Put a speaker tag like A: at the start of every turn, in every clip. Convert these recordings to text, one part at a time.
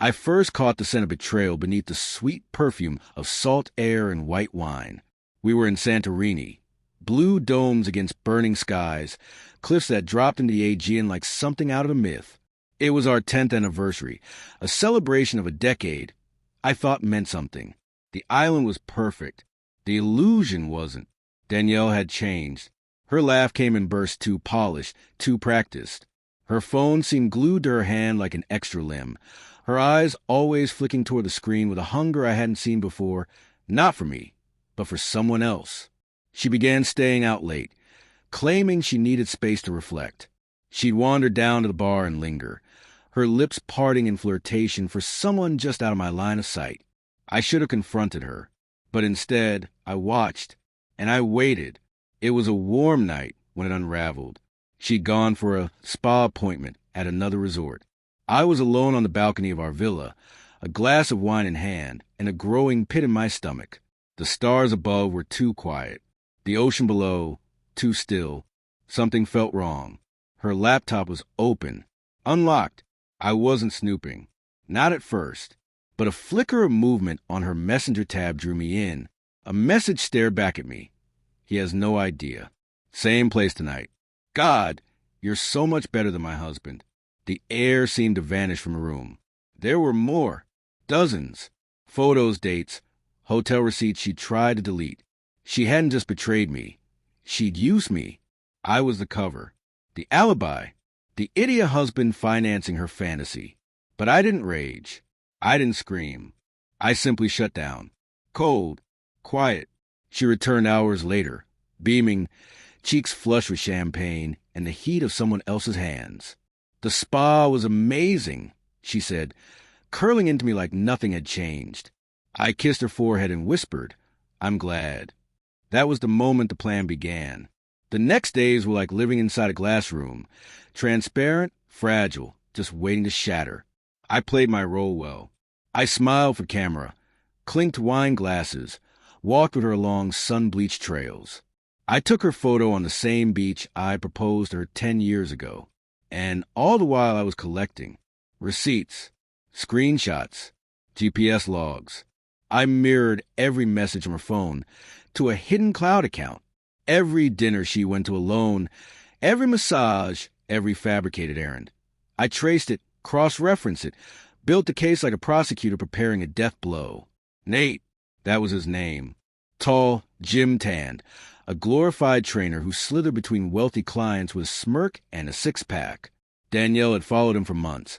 A: I first caught the scent of betrayal beneath the sweet perfume of salt air and white wine. We were in Santorini. Blue domes against burning skies, cliffs that dropped into the Aegean like something out of a myth. It was our 10th anniversary, a celebration of a decade I thought meant something. The island was perfect. The illusion wasn't. Danielle had changed. Her laugh came in bursts, too polished, too practiced. Her phone seemed glued to her hand like an extra limb, her eyes always flicking toward the screen with a hunger I hadn't seen before, not for me, but for someone else. She began staying out late, claiming she needed space to reflect. She'd wander down to the bar and linger, her lips parting in flirtation for someone just out of my line of sight. I should have confronted her, but instead I watched, and I waited. It was a warm night when it unraveled. She'd gone for a spa appointment at another resort. I was alone on the balcony of our villa, a glass of wine in hand, and a growing pit in my stomach. The stars above were too quiet. The ocean below, too still. Something felt wrong. Her laptop was open, unlocked. I wasn't snooping. Not at first. But a flicker of movement on her messenger tab drew me in. A message stared back at me. He has no idea. Same place tonight. God, you're so much better than my husband. The air seemed to vanish from the room. There were more. Dozens. Photos, dates, hotel receipts she tried to delete. She hadn't just betrayed me. She'd used me. I was the cover. The alibi. The idiot husband financing her fantasy. But I didn't rage. I didn't scream. I simply shut down. Cold. Quiet. She returned hours later, beaming, cheeks flushed with champagne and the heat of someone else's hands. The spa was amazing, she said, curling into me like nothing had changed. I kissed her forehead and whispered, I'm glad. That was the moment the plan began. The next days were like living inside a glass room, transparent, fragile, just waiting to shatter. I played my role well. I smiled for camera, clinked wine glasses, walked with her along sun-bleached trails. I took her photo on the same beach I proposed to her 10 years ago. And all the while I was collecting receipts, screenshots, GPS logs. I mirrored every message from her phone to a hidden cloud account. Every dinner she went to alone, every massage, every fabricated errand. I traced it, cross-referenced it, built the case like a prosecutor preparing a death blow. Nate, that was his name. Tall, gym-tanned, a glorified trainer who slithered between wealthy clients with a smirk and a six-pack. Danielle had followed him for months,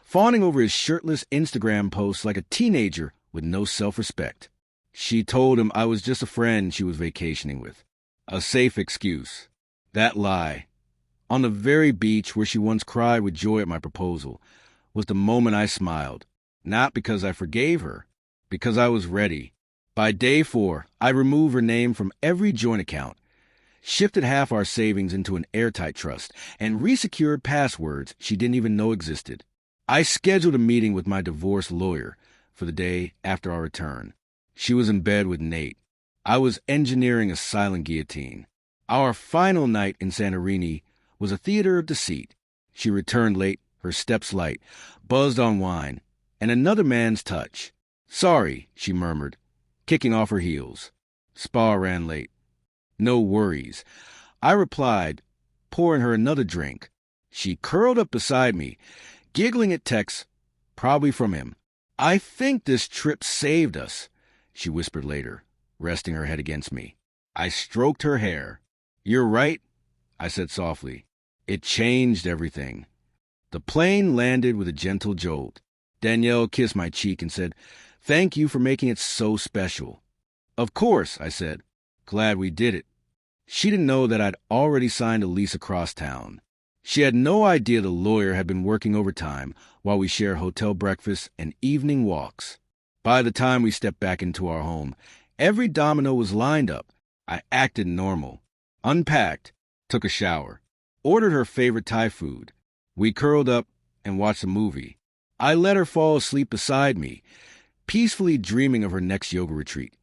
A: fawning over his shirtless Instagram posts like a teenager with no self-respect. She told him I was just a friend she was vacationing with. A safe excuse. That lie. On the very beach where she once cried with joy at my proposal was the moment I smiled. Not because I forgave her, because I was ready. By day 4, I removed her name from every joint account, shifted half our savings into an airtight trust, and resecured passwords she didn't even know existed. I scheduled a meeting with my divorce lawyer for the day after our return. She was in bed with Nate. I was engineering a silent guillotine. Our final night in Santorini was a theater of deceit. She returned late, her steps light, buzzed on wine, and another man's touch. Sorry, she murmured, kicking off her heels. Spa ran late. No worries. I replied, pouring her another drink. She curled up beside me, giggling at texts, probably from him. I think this trip saved us, she whispered later, resting her head against me. I stroked her hair. You're right, I said softly. It changed everything. The plane landed with a gentle jolt. Danielle kissed my cheek and said, Thank you for making it so special. Of course, I said. Glad we did it. She didn't know that I'd already signed a lease across town. She had no idea the lawyer had been working overtime while we shared hotel breakfasts and evening walks. By the time we stepped back into our home, every domino was lined up. I acted normal, unpacked, took a shower, ordered her favorite Thai food. We curled up and watched a movie. I let her fall asleep beside me, peacefully dreaming of her next yoga retreat,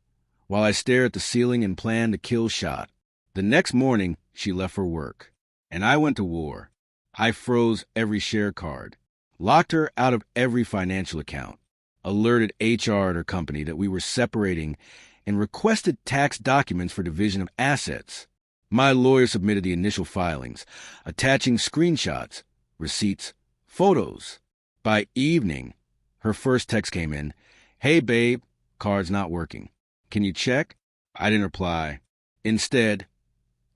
A: while I stared at the ceiling and planned a kill shot. The next morning, she left for work, and I went to war. I froze every share card. locked her out of every financial account, alerted HR at her company that we were separating, and requested tax documents for division of assets. My lawyer submitted the initial filings, attaching screenshots, receipts, photos. By evening, her first text came in. "Hey, babe, card's not working. Can you check?" I didn't reply. Instead,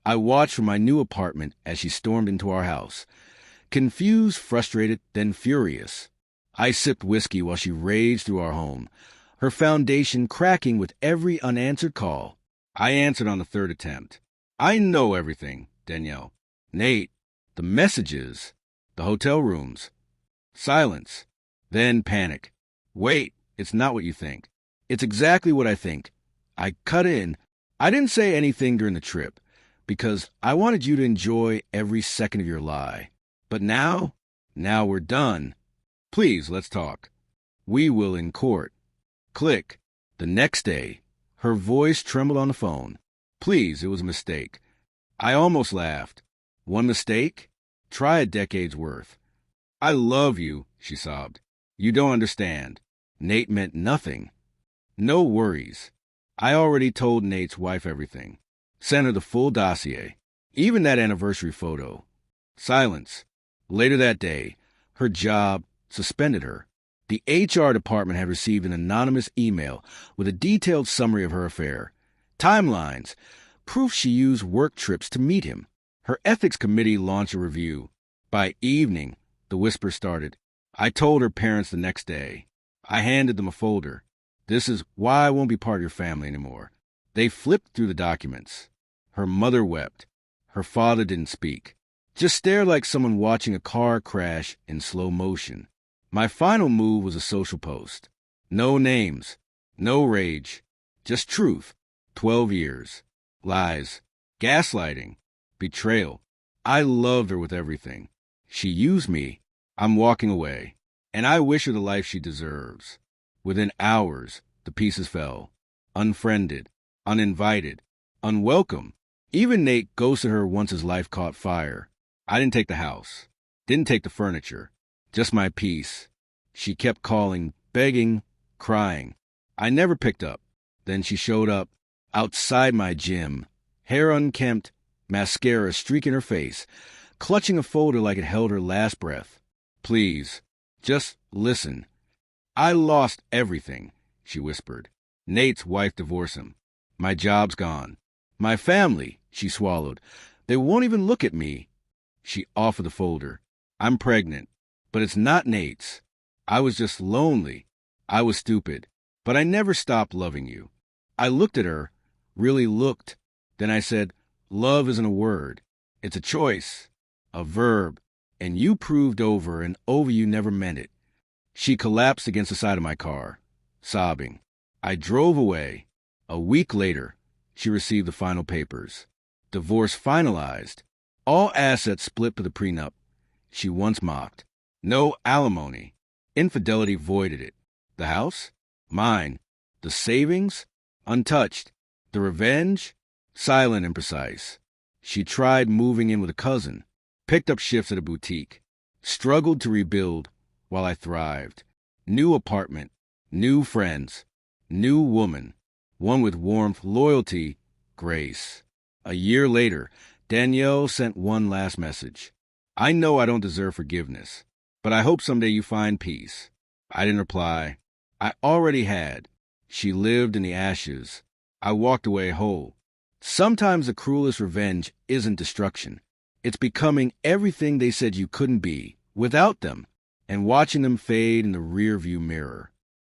A: I watched from my new apartment as she stormed into our house. Confused, frustrated, then furious. I sipped whiskey while she raged through our home, her foundation cracking with every unanswered call. I answered on the third attempt. "I know everything, Danielle." "Nate, the messages, the hotel rooms." Silence. Then panic. "Wait, it's not what you think." "It's exactly what I think." I cut in. "I didn't say anything during the trip, because I wanted you to enjoy every second of your lie. But now we're done. Please, let's talk. We will in court." Click. The next day, her voice trembled on the phone. "Please, it was a mistake." I almost laughed. "One mistake? Try a decade's worth." "I love you," she sobbed. "You don't understand. Nate meant nothing." "No worries. I already told Nate's wife everything. Sent her the full dossier, even that anniversary photo." Silence. Later that day, her job suspended her. The HR department had received an anonymous email with a detailed summary of her affair, timelines, proof she used work trips to meet him. Her ethics committee launched a review. By evening, the whisper started. I told her parents the next day. I handed them a folder. "This is why I won't be part of your family anymore." They flipped through the documents. Her mother wept. Her father didn't speak. Just stared like someone watching a car crash in slow motion. My final move was a social post. No names, no rage, just truth. 12 years. Lies. Gaslighting. Betrayal. I loved her with everything. She used me. I'm walking away. And I wish her the life she deserves. Within hours, the pieces fell. Unfriended. Uninvited. Unwelcome. Even Nate ghosted her once his life caught fire. I didn't take the house. Didn't take the furniture. Just my peace. She kept calling, begging, crying. I never picked up. Then she showed up outside my gym, hair unkempt, mascara streaking her face, clutching a folder like it held her last breath. "Please, just listen." "I lost everything," she whispered. "Nate's wife divorced him. My job's gone. My family," she swallowed. "They won't even look at me." She offered the folder. "I'm pregnant, but it's not Nate's. I was just lonely. I was stupid, but I never stopped loving you." I looked at her, really looked. Then I said, "Love isn't a word. It's a choice, a verb, and you proved over and over you never meant it." She collapsed against the side of my car, sobbing. I drove away. A week later, she received the final papers. Divorce finalized. All assets split for the prenup. She once mocked. No alimony. Infidelity voided it. The house? Mine. The savings? Untouched. The revenge? Silent and precise. She tried moving in with a cousin. Picked up shifts at a boutique. Struggled to rebuild while I thrived. New apartment. New friends. New woman. One with warmth, loyalty, grace. A year later, Danielle sent one last message. "I know I don't deserve forgiveness, but I hope someday you find peace." I didn't reply. I already had. She lived in the ashes. I walked away whole. Sometimes the cruelest revenge isn't destruction. It's becoming everything they said you couldn't be, without them, and watching them fade in the rearview mirror.